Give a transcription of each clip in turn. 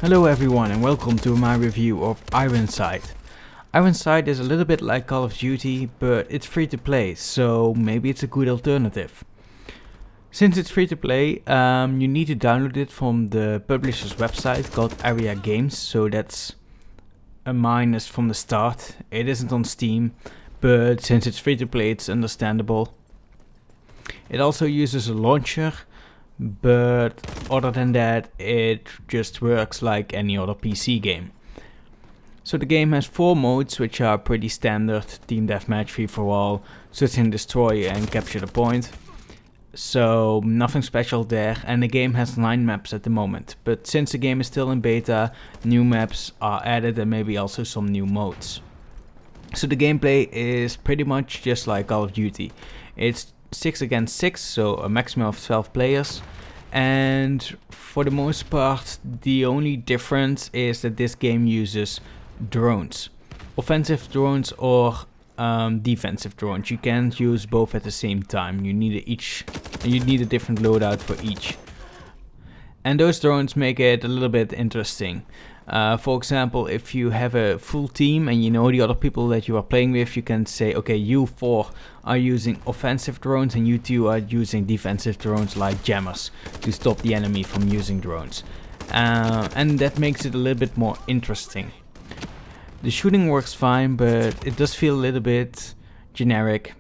Hello everyone and welcome to my review of Ironsight. Ironsight is a little bit like Call of Duty, but it's free to play, so maybe it's a good alternative. Since it's free to play, you need to download it from the publisher's website called Area Games, so that's a minus from the start. It isn't on Steam, but since it's free to play, it's understandable. It also uses a launcher, but other than that, it just works like any other PC game. So the game has 4 modes, which are pretty standard: Team Deathmatch, Free for All, Search and Destroy, and Capture the Point. So nothing special there, and the game has 9 maps at the moment. But since the game is still in beta, new maps are added and maybe also some new modes. So the gameplay is pretty much just like Call of Duty. It's 6 against 6, so a maximum of 12 players. And for the most part, the only difference is that this game uses drones. Offensive drones or defensive drones. You can't use both at the same time. You need a different loadout for each. And those drones make it a little bit interesting. For example, if you have a full team and you know the other people that you are playing with, you can say, okay, you 4 are using offensive drones and you 2 are using defensive drones like jammers to stop the enemy from using drones. And that makes it a little bit more interesting. The shooting works fine, but it does feel a little bit generic.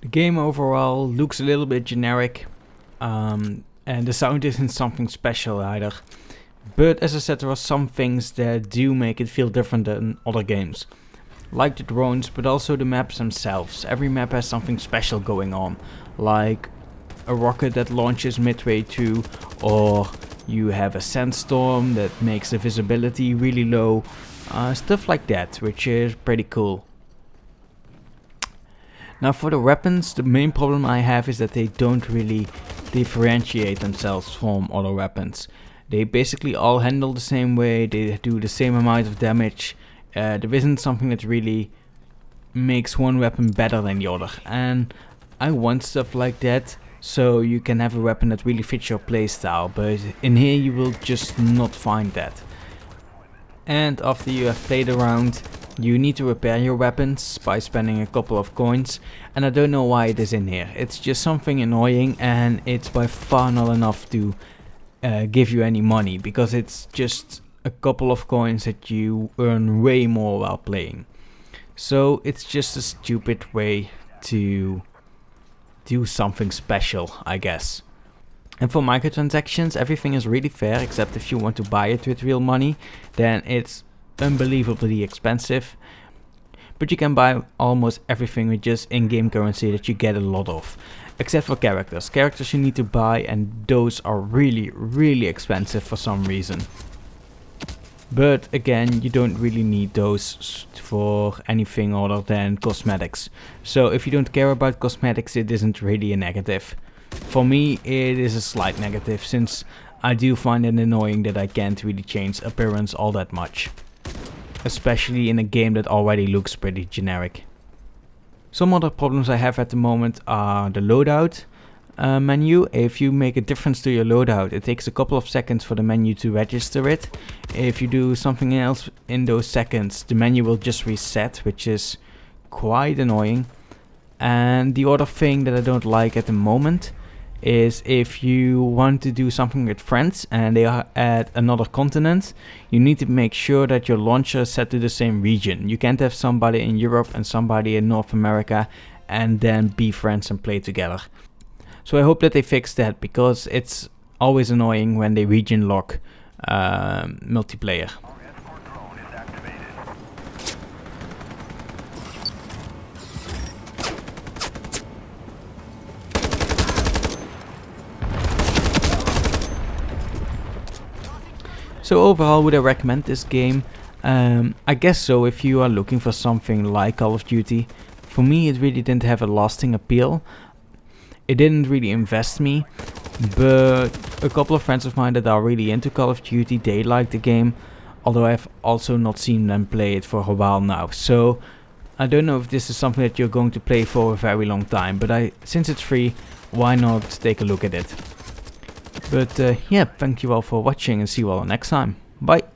The game overall looks a little bit generic, and the sound isn't something special either. But as I said, there are some things that do make it feel different than other games. Like the drones, but also the maps themselves. Every map has something special going on. Like a rocket that launches midway through, or you have a sandstorm that makes the visibility really low. Stuff like that, which is pretty cool. Now for the weapons, the main problem I have is that they don't really differentiate themselves from other weapons. They basically all handle the same way, they do the same amount of damage. There isn't something that really makes one weapon better than the other. And I want stuff like that, so you can have a weapon that really fits your playstyle, but in here you will just not find that. And after you have played around, you need to repair your weapons by spending a couple of coins, and I don't know why it is in here. It's just something annoying, and it's by far not enough to give you any money, because it's just a couple of coins that you earn way more while playing. So it's just a stupid way to do something special, I guess. And for microtransactions, everything is really fair, except if you want to buy it with real money, then it's unbelievably expensive. But you can buy almost everything with just in-game currency that you get a lot of. Except for characters. Characters you need to buy, and those are really expensive for some reason. But again, you don't really need those for anything other than cosmetics. So if you don't care about cosmetics, it isn't really a negative. For me, it is a slight negative, since I do find it annoying that I can't really change appearance all that much. Especially in a game that already looks pretty generic. Some other problems I have at the moment are the loadout menu. If you make a difference to your loadout, it takes a couple of seconds for the menu to register it. If you do something else in those seconds, the menu will just reset, which is quite annoying. And the other thing that I don't like at the moment is if you want to do something with friends and they are at another continent, you need to make sure that your launcher is set to the same region. You can't have somebody in Europe and somebody in North America and then be friends and play together. So I hope that they fix that, because it's always annoying when they region lock multiplayer. So overall, would I recommend this game? I guess so, if you are looking for something like Call of Duty. For me, it really didn't have a lasting appeal. It didn't really invest me, but a couple of friends of mine that are really into Call of Duty, they like the game, although I've also not seen them play it for a while now. So I don't know if this is something that you're going to play for a very long time, but since it's free, why not take a look at it? But yeah, thank you all for watching and see you all next time. Bye!